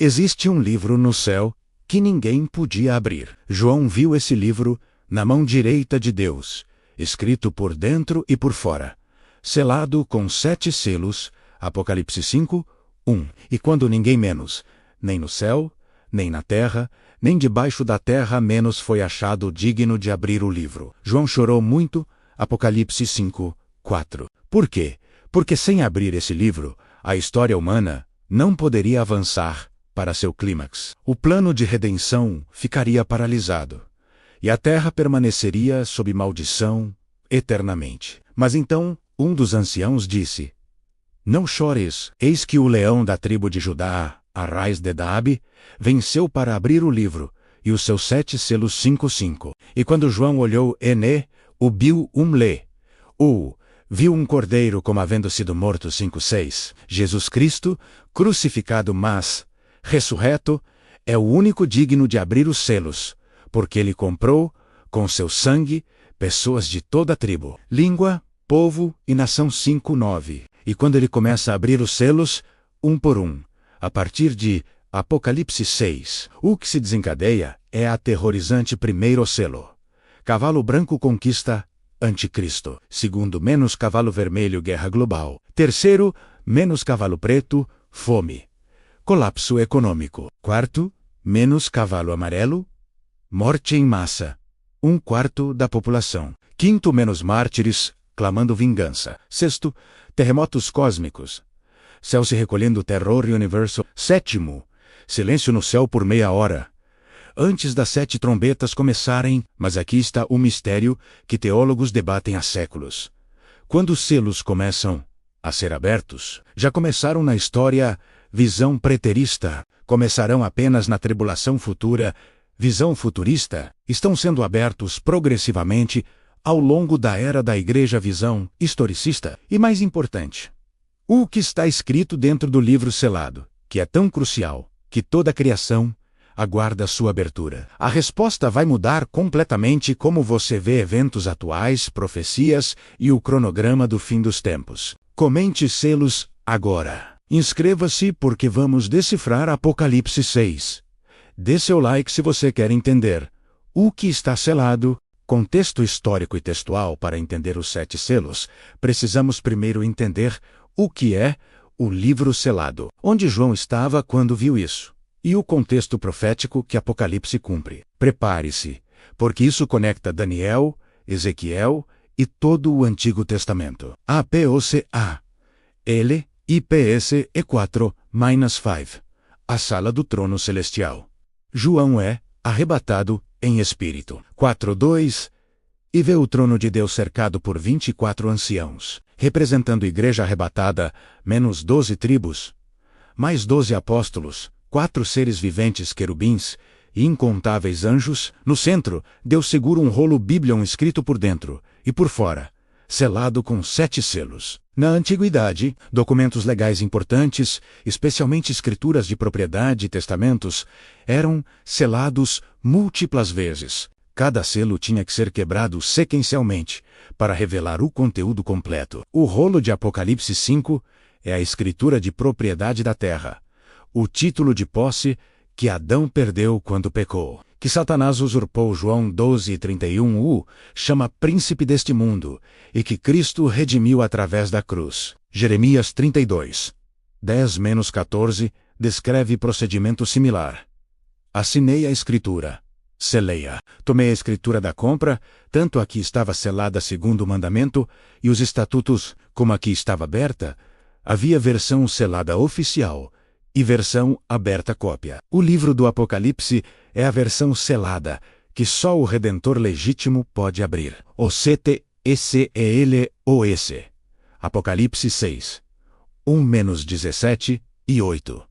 Existe um livro no céu que ninguém podia abrir. João viu esse livro na mão direita de Deus, escrito por dentro e por fora, selado com 7 selos, Apocalipse 5, 1. E quando ninguém menos, nem no céu, nem na terra, nem debaixo da terra menos foi achado digno de abrir o livro. João chorou muito, Apocalipse 5, 4. Por quê? Porque sem abrir esse livro, a história humana não poderia avançar para seu clímax. O plano de redenção ficaria paralisado, e a terra permaneceria sob maldição eternamente. Mas então um dos anciãos disse: Não chores, eis que o leão da tribo de Judá, a raiz de Davi, venceu para abrir o livro, e os seus 7 selos 5:5. E quando João olhou o viu viu um cordeiro como havendo sido morto 5:6. Jesus Cristo, crucificado mas ressurreto, é o único digno de abrir os selos, porque ele comprou, com seu sangue, pessoas de toda a tribo, língua, povo e nação 5:9. E quando ele começa a abrir os selos, um por um, a partir de Apocalipse 6, o que se desencadeia é a aterrorizante primeiro selo. Cavalo branco conquista Anticristo. Segundo, menos cavalo vermelho, guerra global. Terceiro, menos cavalo preto, fome, colapso econômico. Quarto, menos cavalo amarelo, morte em massa, 1/4 da população. Quinto, menos mártires, clamando vingança. Sexto, terremotos cósmicos, céu se recolhendo, terror e universo. Sétimo, silêncio no céu por meia hora, antes das 7 trombetas começarem. Mas aqui está o mistério que teólogos debatem há séculos. Quando os selos começam a ser abertos, já começaram na história, visão preterista, começarão apenas na tribulação futura, visão futurista, estão sendo abertos progressivamente ao longo da era da igreja, visão historicista. E mais importante, o que está escrito dentro do livro selado, que é tão crucial, que toda a criação aguarda sua abertura. A resposta vai mudar completamente como você vê eventos atuais, profecias e o cronograma do fim dos tempos. Comente selos agora. Inscreva-se porque vamos decifrar Apocalipse 6. Dê seu like se você quer entender o que está selado. Contexto histórico e textual. Para entender os 7 selos, precisamos primeiro entender o que é o livro selado, onde João estava quando viu isso, e o contexto profético que Apocalipse cumpre. Prepare-se, porque isso conecta Daniel, Ezequiel e todo o Antigo Testamento. APOCA. L, IPS E4-5. A sala do trono celestial. João é arrebatado em espírito. 4:2. E vê o trono de Deus cercado por 24 anciãos, representando a igreja arrebatada, menos 12 tribos, mais 12 apóstolos, 4 seres viventes querubins e incontáveis anjos. No centro, Deus segura um rolo Biblion escrito por dentro e por fora, selado com 7 selos. Na antiguidade, documentos legais importantes, especialmente escrituras de propriedade e testamentos, eram selados múltiplas vezes. Cada selo tinha que ser quebrado sequencialmente para revelar o conteúdo completo. O rolo de Apocalipse 5 é a escritura de propriedade da terra, o título de posse que Adão perdeu quando pecou, que Satanás usurpou. João 12:31 o chama príncipe deste mundo e que Cristo redimiu através da cruz. Jeremias 32, 10-14 descreve procedimento similar. Assinei a escritura, selei-a. Tomei a escritura da compra, tanto a que estava selada segundo o mandamento, e os estatutos, como a que estava aberta. Havia versão selada oficial e versão aberta cópia. O livro do Apocalipse é a versão selada, que só o Redentor legítimo pode abrir. O CTECELOS. Apocalipse 6. 1-17 e 8.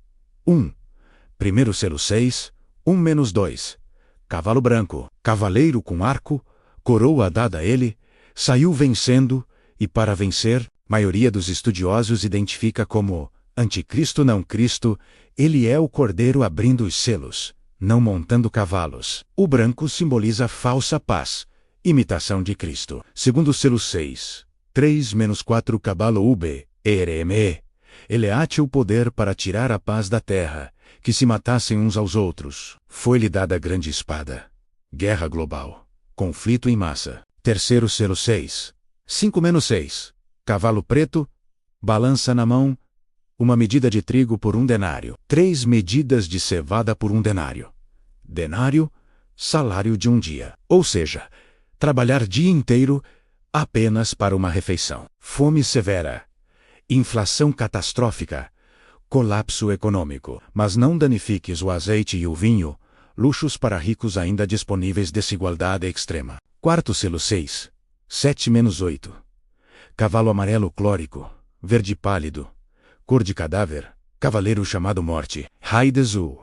1. Primeiro selo 6. 1-2. Cavalo branco, cavaleiro com arco, coroa dada a ele, saiu vencendo, e para vencer, maioria dos estudiosos identifica como Anticristo não Cristo. Ele é o cordeiro abrindo os selos, não montando cavalos. O branco simboliza falsa paz, imitação de Cristo. Segundo selo 6, 3-4 cavalo ube, ereme. Ele ate o poder para tirar a paz da terra, que se matassem uns aos outros. Foi-lhe dada grande espada. Guerra global. Conflito em massa. Terceiro selo 6. 5-6. Cavalo preto. Balança na mão. Uma medida de trigo por 1 denário. 3 medidas de cevada por 1 denário. Denário, salário de 1 dia. Ou seja, trabalhar dia inteiro apenas para uma refeição. Fome severa. Inflação catastrófica. Colapso econômico. Mas não danifiques o azeite e o vinho, luxos para ricos ainda disponíveis. Desigualdade extrema. Quarto selo 6. 7-8. Cavalo amarelo clórico, verde pálido, cor de cadáver, cavaleiro chamado Morte. Haidezu.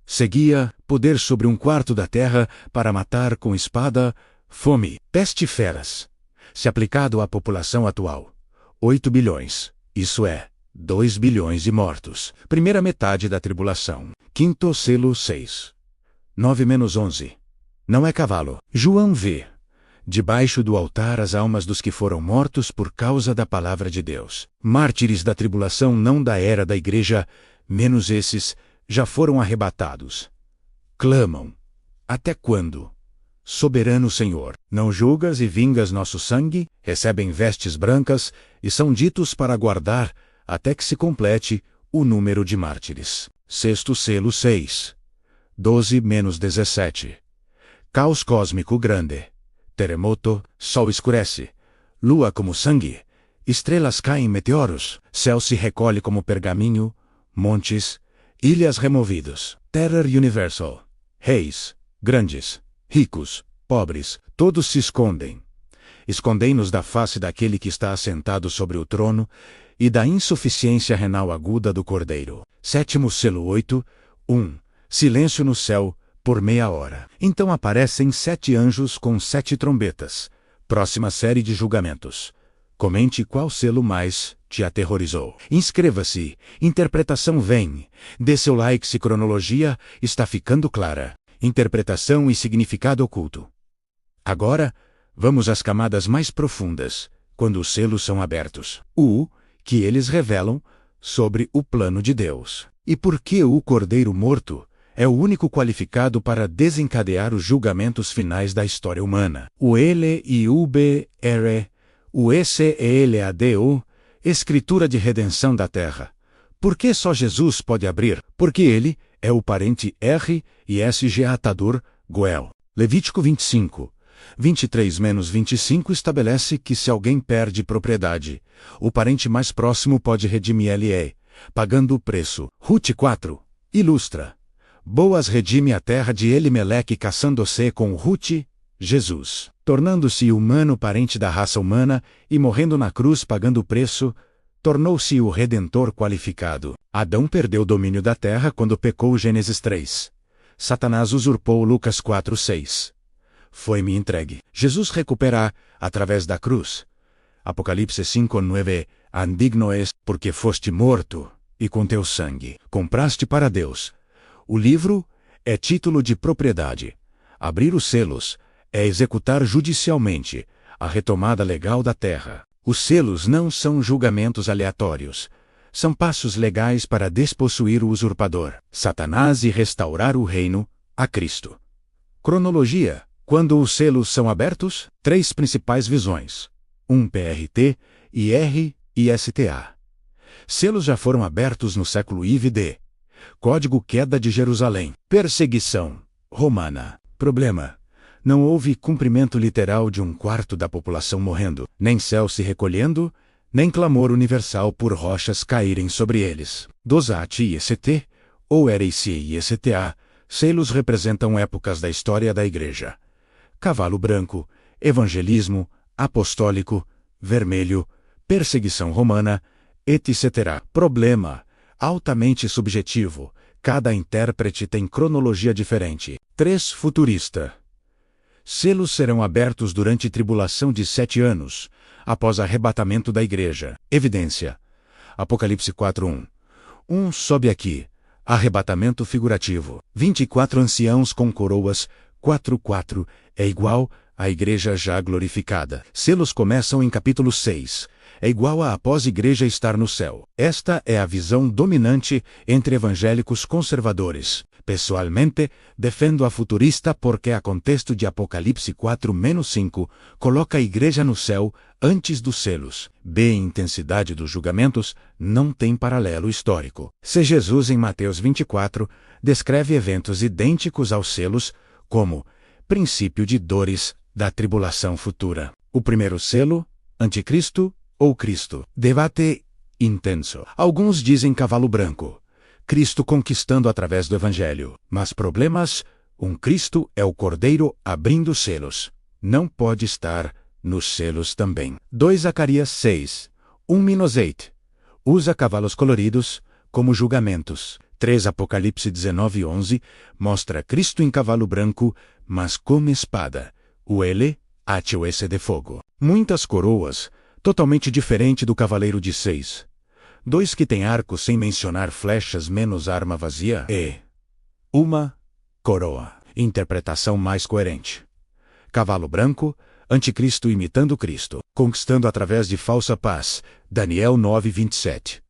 Seguia, poder sobre 1/4 da terra para matar com espada, fome, peste e feras. Se aplicado à população atual, 8 bilhões, isso é, 2 bilhões de mortos. Primeira metade da tribulação. Quinto selo 6. 9-11. Não é cavalo. João vê. Debaixo do altar as almas dos que foram mortos por causa da palavra de Deus. Mártires da tribulação, não da era da igreja, menos esses, já foram arrebatados. Clamam. Até quando? Soberano Senhor, não julgas e vingas nosso sangue? Recebem vestes brancas e são ditos para guardar até que se complete o número de mártires. Sexto selo 6. 12-17. Caos cósmico grande. Terremoto, sol escurece. Lua como sangue. Estrelas caem meteoros. Céu se recolhe como pergaminho. Montes, ilhas removidos. Terror universal. Reis, grandes, ricos, pobres, todos se escondem. Escondem-nos da face daquele que está assentado sobre o trono e da insuficiência renal aguda do Cordeiro. Sétimo selo 8. 1. Silêncio no céu, por meia hora. Então aparecem 7 anjos com 7 trombetas. Próxima série de julgamentos. Comente qual selo mais te aterrorizou. Inscreva-se. Interpretação vem. Dê seu like se cronologia está ficando clara. Interpretação e significado oculto. Agora, vamos às camadas mais profundas, quando os selos são abertos. Que eles revelam sobre o plano de Deus. E por que o Cordeiro morto é o único qualificado para desencadear os julgamentos finais da história humana. O L-I-U-B-R, o E-C-E-L-A-D-O, Escritura de Redenção da Terra. Por que só Jesus pode abrir? Porque ele é o parente R e SG atador, Goel. Levítico 25. 23-25 estabelece que se alguém perde propriedade, o parente mais próximo pode redimir LE, pagando o preço. Rute 4. Ilustra. Boaz redime a terra de Elimeleque caçando-se com Rute, Jesus, tornando-se humano parente da raça humana e morrendo na cruz pagando o preço, tornou-se o Redentor qualificado. Adão perdeu o domínio da terra quando pecou. Gênesis 3. Satanás usurpou. Lucas 4:6. Foi-me entregue. Jesus recupera através da cruz. Apocalipse 5:9. Andigno és, porque foste morto, e com teu sangue compraste para Deus. O livro é título de propriedade. Abrir os selos é executar judicialmente a retomada legal da terra. Os selos não são julgamentos aleatórios. São passos legais para despossuir o usurpador, Satanás, e restaurar o reino a Cristo. Cronologia. Quando os selos são abertos, 3 principais visões. 1 PRT, IR e STA. Selos já foram abertos no século IV-D. Código Queda de Jerusalém. Perseguição romana. Problema. Não houve cumprimento literal de 1/4 da população morrendo, nem céu se recolhendo, nem clamor universal por rochas caírem sobre eles. Dosat IST, ou RIC ISTA, selos representam épocas da história da Igreja. Cavalo branco, evangelismo, apostólico, vermelho, perseguição romana, etc. Problema. Altamente subjetivo. Cada intérprete tem cronologia diferente. 3. Futurista. Selos serão abertos durante tribulação de 7 anos, após arrebatamento da igreja. Evidência. Apocalipse 4:1. Sobe aqui. Arrebatamento figurativo. 24 anciãos com coroas. 4:4 é igual a igreja já glorificada. Selos começam em capítulo 6. É igual a após igreja estar no céu. Esta é a visão dominante entre evangélicos conservadores. Pessoalmente, defendo a futurista porque a contexto de Apocalipse 4-5 coloca a igreja no céu antes dos selos. B. Intensidade dos julgamentos não tem paralelo histórico. Se Jesus em Mateus 24 descreve eventos idênticos aos selos como princípio de dores da tribulação futura. O primeiro selo, Anticristo ou Cristo. Debate intenso. Alguns dizem cavalo branco. Cristo conquistando através do Evangelho. Mas problemas, Cristo é o Cordeiro abrindo selos. Não pode estar nos selos também. 2 Zacarias 6, 1-8. Usa cavalos coloridos como julgamentos. 3 Apocalipse 19:11 mostra Cristo em cavalo branco, mas como espada. O L, HOS de fogo. Muitas coroas, totalmente diferente do cavaleiro de 6. 2 que tem arco sem mencionar flechas menos arma vazia e uma coroa. Interpretação mais coerente. Cavalo branco, Anticristo imitando Cristo, conquistando através de falsa paz. Daniel 9:27.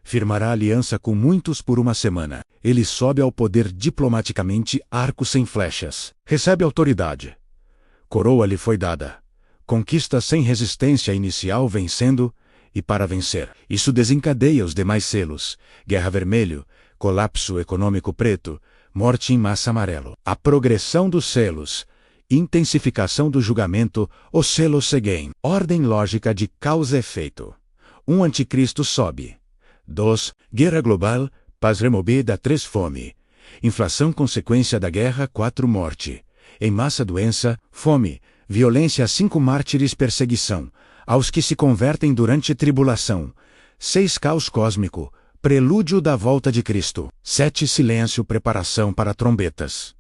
Firmará aliança com muitos por uma semana. Ele sobe ao poder diplomaticamente, arco sem flechas. Recebe autoridade. Coroa lhe foi dada. Conquista sem resistência inicial vencendo e para vencer. Isso desencadeia os demais selos. Guerra vermelho, colapso econômico preto, morte em massa amarelo. A progressão dos selos, intensificação do julgamento, os selos seguem. Ordem lógica de causa e efeito. Anticristo sobe. 2. Guerra global, paz removida. 3. Fome. Inflação consequência da guerra. 4. Morte. Em massa doença, fome, violência. 5. Mártires perseguição, aos que se convertem durante tribulação. 6. Caos cósmico, prelúdio da volta de Cristo. 7. Silêncio preparação para trombetas.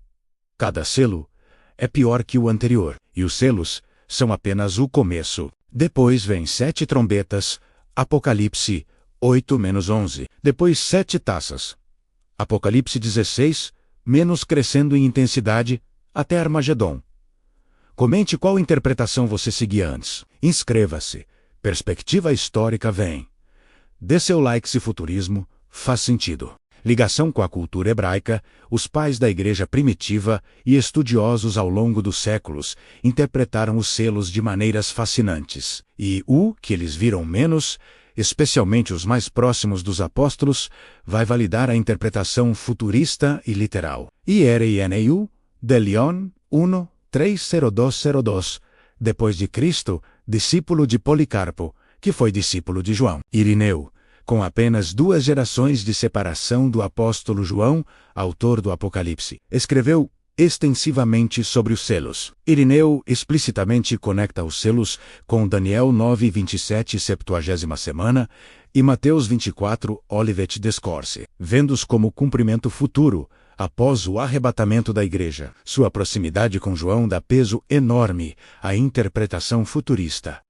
Cada selo é pior que o anterior, e os selos são apenas o começo. Depois vem 7 trombetas, Apocalipse 8-11. Depois 7 taças. Apocalipse 16, menos crescendo em intensidade, até Armagedon. Comente qual interpretação você seguia antes. Inscreva-se. Perspectiva histórica vem. Dê seu like se futurismo faz sentido. Ligação com a cultura hebraica, os pais da igreja primitiva e estudiosos ao longo dos séculos interpretaram os selos de maneiras fascinantes. E o que eles viram menos, especialmente os mais próximos dos apóstolos, vai validar a interpretação futurista e literal. IRINEU, de Leon, 1-30202, depois de Cristo, discípulo de Policarpo, que foi discípulo de João. Irineu, com apenas 2 gerações de separação do apóstolo João, autor do Apocalipse, escreveu extensivamente sobre os selos. Irineu explicitamente conecta os selos com Daniel 9:27 70ª semana e Mateus 24 Olivet Discourse, vendo-os como cumprimento futuro, após o arrebatamento da igreja. Sua proximidade com João dá peso enorme à interpretação futurista.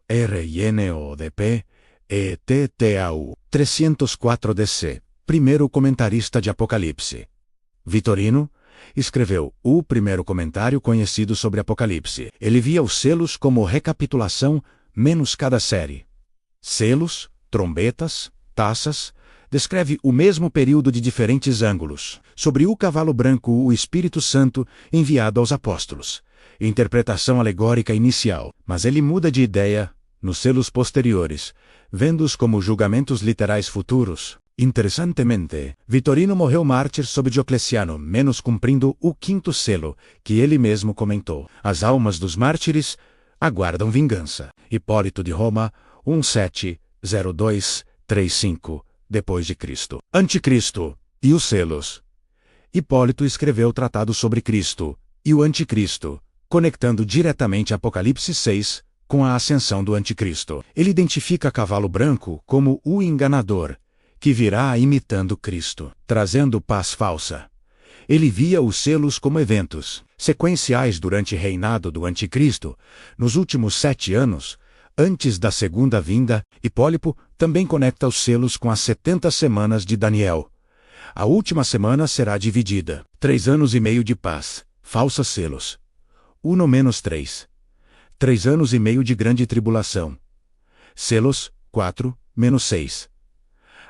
VITORINODP ETTAU 304 DC, primeiro comentarista de Apocalipse. Vitorino escreveu o primeiro comentário conhecido sobre Apocalipse. Ele via os selos como recapitulação menos cada série. Selos, trombetas, taças, descreve o mesmo período de diferentes ângulos. Sobre o cavalo branco, o Espírito Santo enviado aos apóstolos. Interpretação alegórica inicial, mas ele muda de ideia nos selos posteriores, vendo-os como julgamentos literais futuros. Interessantemente, Vitorino morreu mártir sob Diocleciano, menos cumprindo o 5º selo, que ele mesmo comentou. As almas dos mártires aguardam vingança. Hipólito de Roma, 1702-35, depois de Cristo. Anticristo e os selos. Hipólito escreveu o tratado sobre Cristo e o Anticristo, conectando diretamente Apocalipse 6 com a ascensão do Anticristo. Ele identifica cavalo branco como o enganador, que virá imitando Cristo, trazendo paz falsa. Ele via os selos como eventos sequenciais durante o reinado do Anticristo. Nos últimos 7 anos, antes da segunda vinda, Hipólito também conecta os selos com as 70 semanas de Daniel. A última semana será dividida. 3 anos e meio de paz, falsos selos. 1-3. 3 anos e meio de grande tribulação. Selos, 4-6.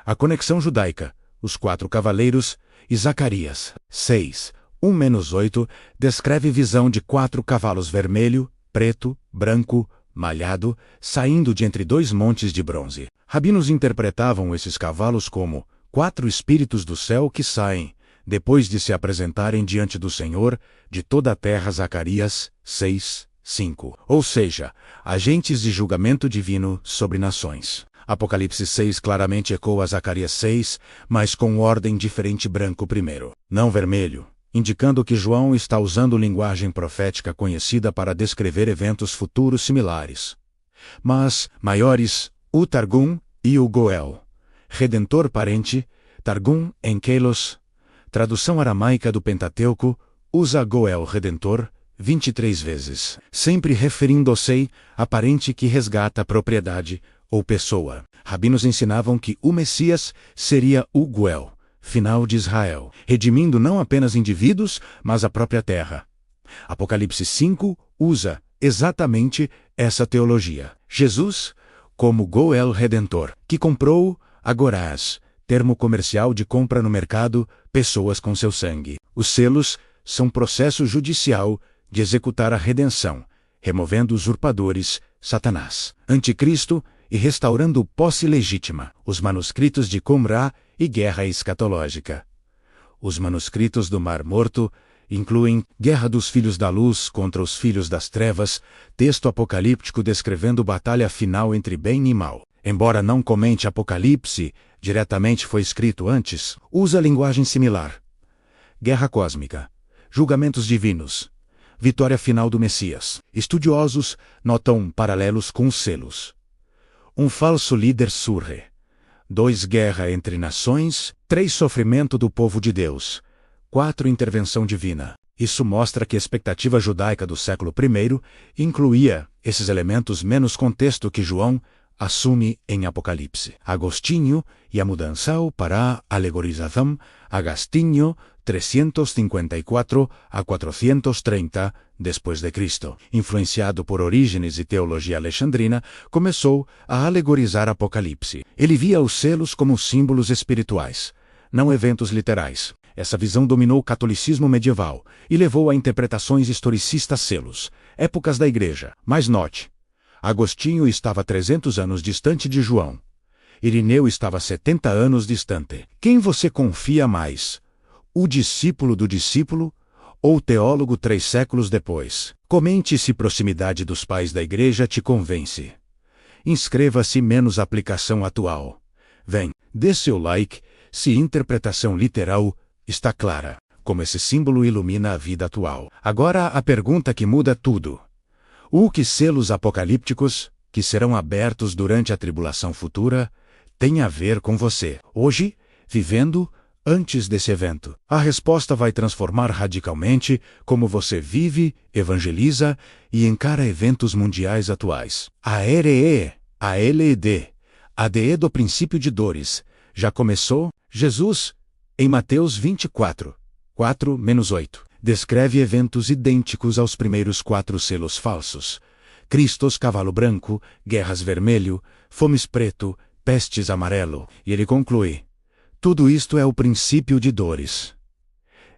A conexão judaica, os 4 cavaleiros, e Zacarias, 6, 1-8, descreve visão de 4 cavalos vermelho, preto, branco, malhado, saindo de entre 2 montes de bronze. Rabinos interpretavam esses cavalos como 4 espíritos do céu que saem, depois de se apresentarem diante do Senhor, de toda a terra. Zacarias, 6, 5. Ou seja, agentes de julgamento divino sobre nações. Apocalipse 6 claramente ecoa Zacarias 6, mas com ordem diferente: branco primeiro, não vermelho, indicando que João está usando linguagem profética conhecida para descrever eventos futuros similares, mas maiores. O Targum e o Goel. Redentor parente, Targum Enkelos. Tradução aramaica do Pentateuco, usa Goel Redentor 23 vezes, sempre referindo-se a parente que resgata propriedade ou pessoa. Rabinos ensinavam que o Messias seria o Goel, final de Israel, redimindo não apenas indivíduos, mas a própria terra. Apocalipse 5 usa exatamente essa teologia. Jesus, como Goel Redentor, que comprou agorás, termo comercial de compra no mercado, pessoas com seu sangue. Os selos são processo judicial de executar a redenção, removendo usurpadores, Satanás, Anticristo e restaurando posse legítima. Os manuscritos de Qumrá e guerra escatológica. Os manuscritos do Mar Morto incluem Guerra dos Filhos da Luz contra os Filhos das Trevas, texto apocalíptico descrevendo batalha final entre bem e mal. Embora não comente Apocalipse, diretamente foi escrito antes, usa linguagem similar. Guerra cósmica, julgamentos divinos, vitória final do Messias. Estudiosos notam paralelos com os selos. Um falso líder surge. 2 Guerra entre nações. 3 Sofrimento do povo de Deus. 4 Intervenção divina. Isso mostra que a expectativa judaica do século I incluía esses elementos menos contexto que João assume em Apocalipse. Agostinho e a mudança para a alegorização. Agostinho, 354 a 430 depois de Cristo, influenciado por Orígenes e teologia alexandrina, começou a alegorizar Apocalipse. Ele via os selos como símbolos espirituais, não eventos literais. Essa visão dominou o catolicismo medieval e levou a interpretações historicistas. Selos, épocas da Igreja. Mas note, Agostinho estava 300 anos distante de João. Irineu estava 70 anos distante. Quem você confia mais? O discípulo do discípulo ou o teólogo 3 séculos depois? Comente se proximidade dos pais da Igreja te convence. Inscreva-se menos aplicação atual. Vem, dê seu like se interpretação literal está clara, como esse símbolo ilumina a vida atual. Agora a pergunta que muda tudo. O que selos apocalípticos, que serão abertos durante a tribulação futura, tem a ver com você, hoje, vivendo antes desse evento? A resposta vai transformar radicalmente como você vive, evangeliza e encara eventos mundiais atuais. A RE, a LED, a DE do princípio de dores, já começou? Jesus, em Mateus 24, 4-8, descreve eventos idênticos aos primeiros 4 selos falsos. Cristos cavalo branco, guerras vermelho, fomes preto, pestes amarelo, e ele conclui: tudo isto é o princípio de dores.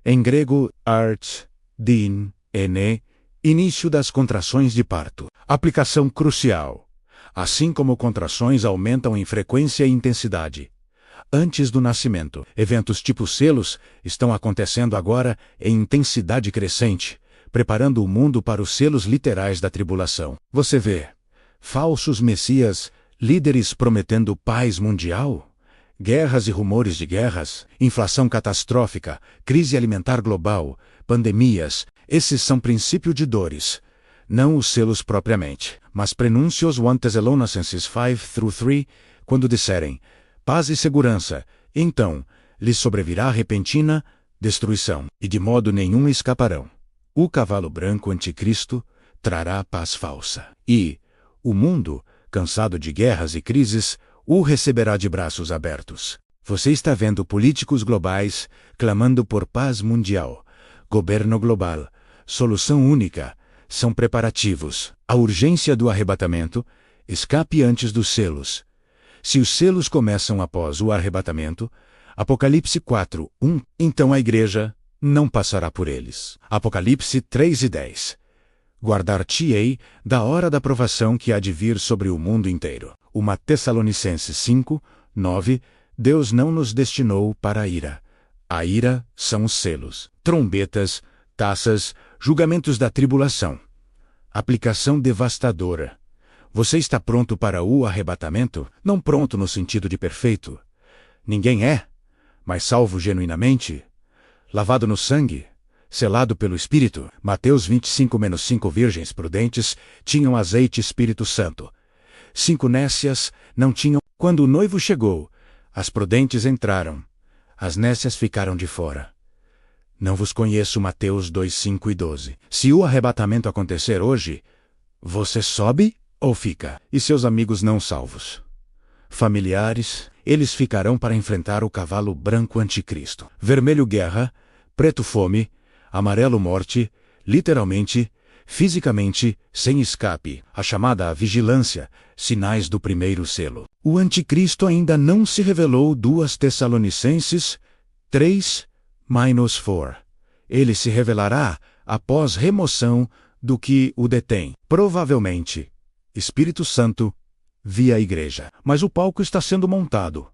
Em grego, art, din, ene, início das contrações de parto. Aplicação crucial. Assim como contrações aumentam em frequência e intensidade antes do nascimento, eventos tipo selos estão acontecendo agora em intensidade crescente, preparando o mundo para os selos literais da tribulação. Você vê falsos messias, líderes prometendo paz mundial, guerras e rumores de guerras, inflação catastrófica, crise alimentar global, pandemias. Esses são princípio de dores, não os selos propriamente, mas prenúncios 1 Tessalonicenses 5-3, quando disserem paz e segurança, então lhes sobrevirá repentina destruição, e de modo nenhum escaparão. O cavalo branco anticristo trará paz falsa, e o mundo, cansado de guerras e crises, o receberá de braços abertos. Você está vendo políticos globais clamando por paz mundial, governo global, solução única, são preparativos. A urgência do arrebatamento, escape antes dos selos. Se os selos começam após o arrebatamento, Apocalipse 4:1, então a igreja não passará por eles. Apocalipse 3:10. Guardar-te-ei da hora da provação que há de vir sobre o mundo inteiro. 1 Tessalonicenses 5:9. Deus não nos destinou para a ira. A ira são os selos, trombetas, taças, julgamentos da tribulação. Aplicação devastadora. Você está pronto para o arrebatamento? Não pronto no sentido de perfeito. Ninguém é, mas salvo genuinamente, lavado no sangue, selado pelo Espírito. Mateus 25:5. Virgens prudentes tinham azeite Espírito Santo. 5 nécias não tinham. Quando o noivo chegou, as prudentes entraram. As nécias ficaram de fora. Não vos conheço. Mateus 2:5 e 12. Se o arrebatamento acontecer hoje, você sobe ou fica? E seus amigos não salvos? Familiares, eles ficarão para enfrentar o cavalo branco anticristo. Vermelho guerra, preto fome, amarelo morte, literalmente, fisicamente, sem escape, a chamada vigilância, sinais do primeiro selo. O anticristo ainda não se revelou. 2 Tessalonicenses 3:4. Ele se revelará após remoção do que o detém. Provavelmente, Espírito Santo, via igreja. Mas o palco está sendo montado.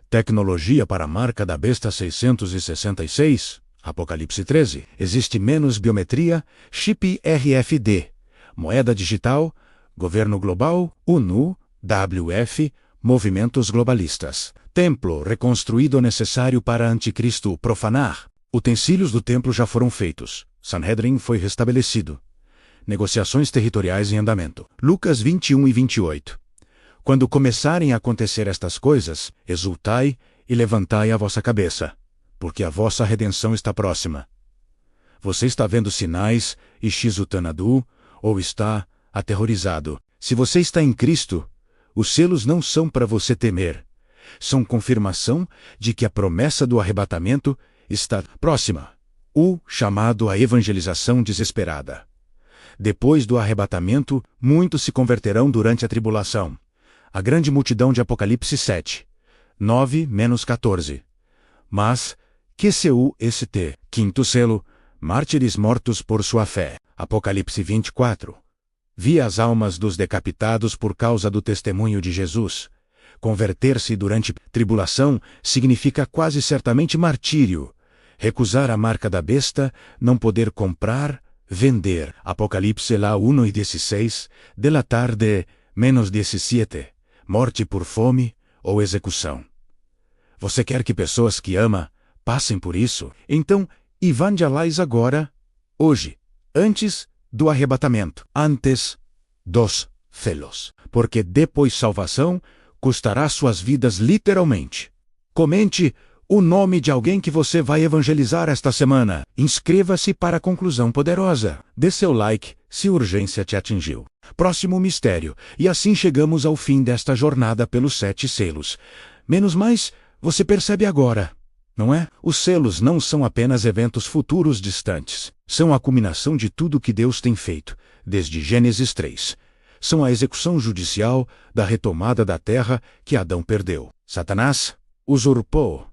Tecnologia para a marca da besta 666. Apocalipse 13. Existe menos biometria, chip RFD, moeda digital, governo global, ONU, WF, movimentos globalistas. Templo reconstruído necessário para anticristo profanar. Utensílios do templo já foram feitos. Sanhedrin foi restabelecido. Negociações territoriais em andamento. Lucas 21:28. Quando começarem a acontecer estas coisas, exultai e levantai a vossa cabeça, porque a vossa redenção está próxima. Você está vendo sinais e Xizutanadu, ou está aterrorizado? Se você está em Cristo, os selos não são para você temer. São confirmação de que a promessa do arrebatamento está próxima. O chamado à evangelização desesperada. Depois do arrebatamento, muitos se converterão durante a tribulação. A grande multidão de Apocalipse 7:9-14. Mas, QCUST, quinto selo, mártires mortos por sua fé. Apocalipse 24. Vi as almas dos decapitados por causa do testemunho de Jesus. Converter-se durante tribulação significa quase certamente martírio. Recusar a marca da besta, não poder comprar, vender. Apocalipse lá 1:16, delatar de -17, morte por fome ou execução. Você quer que pessoas que ama passem por isso? Então, evangelize agora, hoje, antes do arrebatamento, antes dos selos, porque depois salvação custará suas vidas literalmente. Comente o nome de alguém que você vai evangelizar esta semana. Inscreva-se para a conclusão poderosa. Dê seu like se urgência te atingiu. Próximo mistério. E assim chegamos ao fim desta jornada pelos 7 selos. Menos mais, você percebe agora, não é? Os selos não são apenas eventos futuros distantes. São a culminação de tudo que Deus tem feito, desde Gênesis 3. São a execução judicial da retomada da terra que Adão perdeu. Satanás usurpou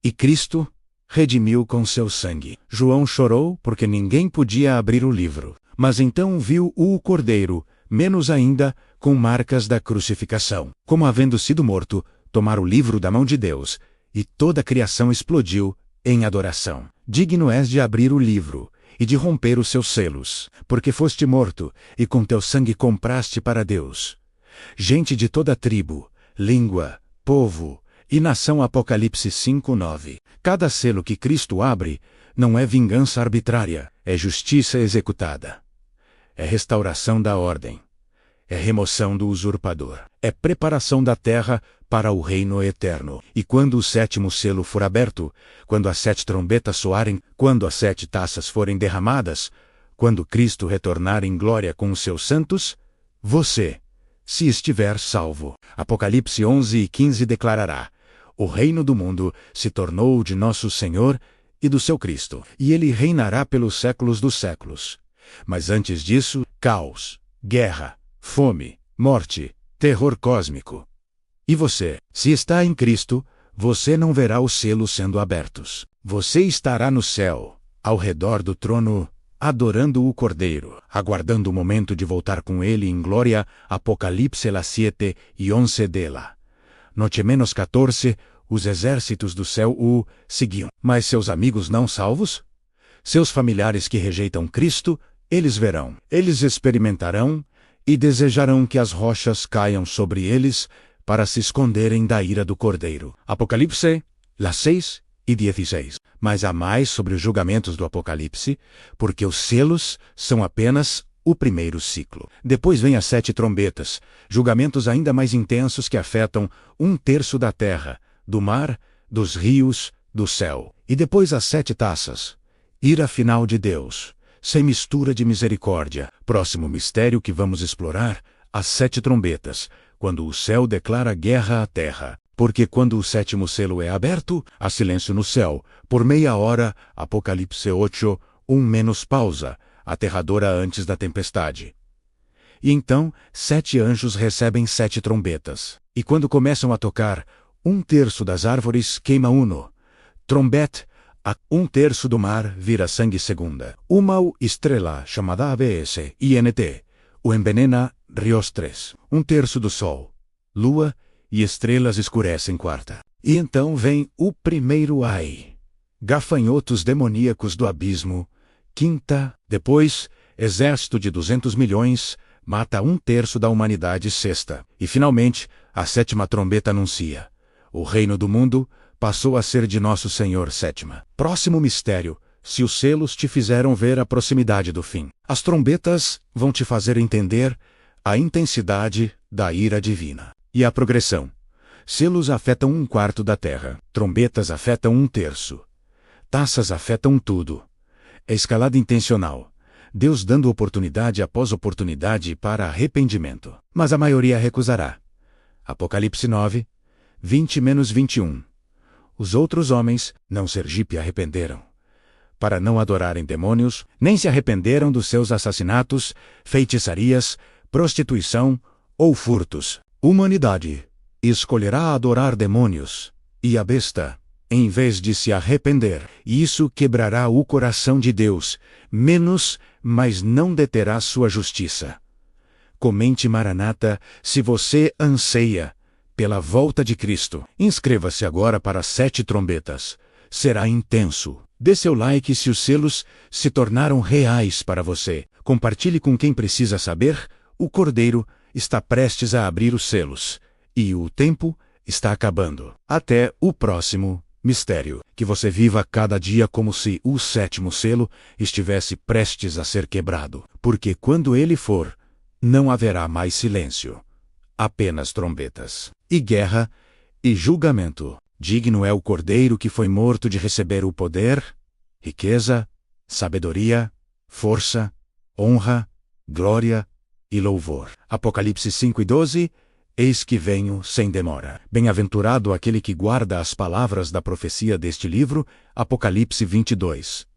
e Cristo redimiu com seu sangue. João chorou porque ninguém podia abrir o livro. Mas então viu o Cordeiro, menos ainda, com marcas da crucificação. Como havendo sido morto, tomar o livro da mão de Deus, e toda a criação explodiu em adoração. Digno és de abrir o livro e de romper os seus selos, porque foste morto, e com teu sangue compraste para Deus gente de toda tribo, língua, povo e nação. Apocalipse 5:9. Cada selo que Cristo abre não é vingança arbitrária, é justiça executada. É restauração da ordem. É remoção do usurpador. É preparação da terra para o reino eterno. E quando o 7º selo for aberto, quando as 7 trombetas soarem, quando as 7 taças forem derramadas, quando Cristo retornar em glória com os seus santos, você, se estiver salvo. Apocalipse 11:15 declarará: o reino do mundo se tornou de nosso Senhor e do seu Cristo, e ele reinará pelos séculos dos séculos. Mas antes disso, caos, guerra, fome, morte, terror cósmico. E você, se está em Cristo, você não verá os selos sendo abertos. Você estará no céu, ao redor do trono, adorando o Cordeiro, aguardando o momento de voltar com ele em glória. Apocalipse las 7 e 11 dela. Note menos 14, os exércitos do céu o seguiam. Mas seus amigos não salvos? Seus familiares que rejeitam Cristo, eles verão, eles experimentarão e desejarão que as rochas caiam sobre eles para se esconderem da ira do Cordeiro. Apocalipse, las 6 e 16. Mas há mais sobre os julgamentos do Apocalipse, porque os selos são apenas o primeiro ciclo. Depois vem as 7 trombetas, julgamentos ainda mais intensos que afetam 1/3 da terra, do mar, dos rios, do céu. E depois as 7 taças, ira final de Deus, sem mistura de misericórdia. Próximo mistério que vamos explorar, as 7 trombetas, quando o céu declara guerra à terra. Porque quando o 7º selo é aberto, há silêncio no céu, por meia hora. Apocalipse 8, menos pausa, aterradora antes da tempestade. E então, 7 anjos recebem 7 trombetas. E quando começam a tocar, 1/3 das árvores queima uno. Trombete, a 1/3 do mar vira sangue segunda. Uma estrela chamada ABS, INT, o envenena rios 3. 1/3 do sol, lua e estrelas escurecem quarta. E então vem o primeiro ai. Gafanhotos demoníacos do abismo, quinta. Depois, exército de 200 milhões, mata 1/3 da humanidade, sexta. E finalmente, a 7ª trombeta anuncia: o reino do mundo passou a ser de nosso Senhor, sétima. Próximo mistério, se os selos te fizeram ver a proximidade do fim. As trombetas vão te fazer entender a intensidade da ira divina. E a progressão. Selos afetam 1/4 da terra. Trombetas afetam 1/3. Taças afetam tudo. É escalada intencional. Deus dando oportunidade após oportunidade para arrependimento. Mas a maioria recusará. Apocalipse 9, 20-21. Os outros homens, não Sergipe, arrependeram. Para não adorarem demônios, nem se arrependeram dos seus assassinatos, feitiçarias, prostituição ou furtos. Humanidade escolherá adorar demônios e a besta, em vez de se arrepender. E isso quebrará o coração de Deus, mas não deterá sua justiça. Comente Maranata se você anseia pela volta de Cristo. Inscreva-se agora para 7 trombetas. Será intenso. Dê seu like se os selos se tornaram reais para você. Compartilhe com quem precisa saber. O Cordeiro está prestes a abrir os selos. E o tempo está acabando. Até o próximo mistério. Que você viva cada dia como se o 7º selo estivesse prestes a ser quebrado. Porque quando ele for, não haverá mais silêncio. Apenas trombetas. E guerra e julgamento. Digno é o Cordeiro que foi morto de receber o poder, riqueza, sabedoria, força, honra, glória e louvor. Apocalipse 5:12. Eis que venho sem demora. Bem-aventurado aquele que guarda as palavras da profecia deste livro. Apocalipse 22.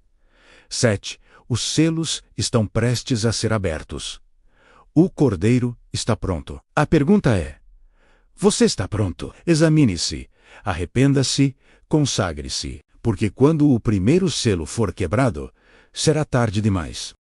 7. Os selos estão prestes a ser abertos. O Cordeiro está pronto. A pergunta é: você está pronto? Examine-se, arrependa-se, consagre-se, porque quando o primeiro selo for quebrado, será tarde demais.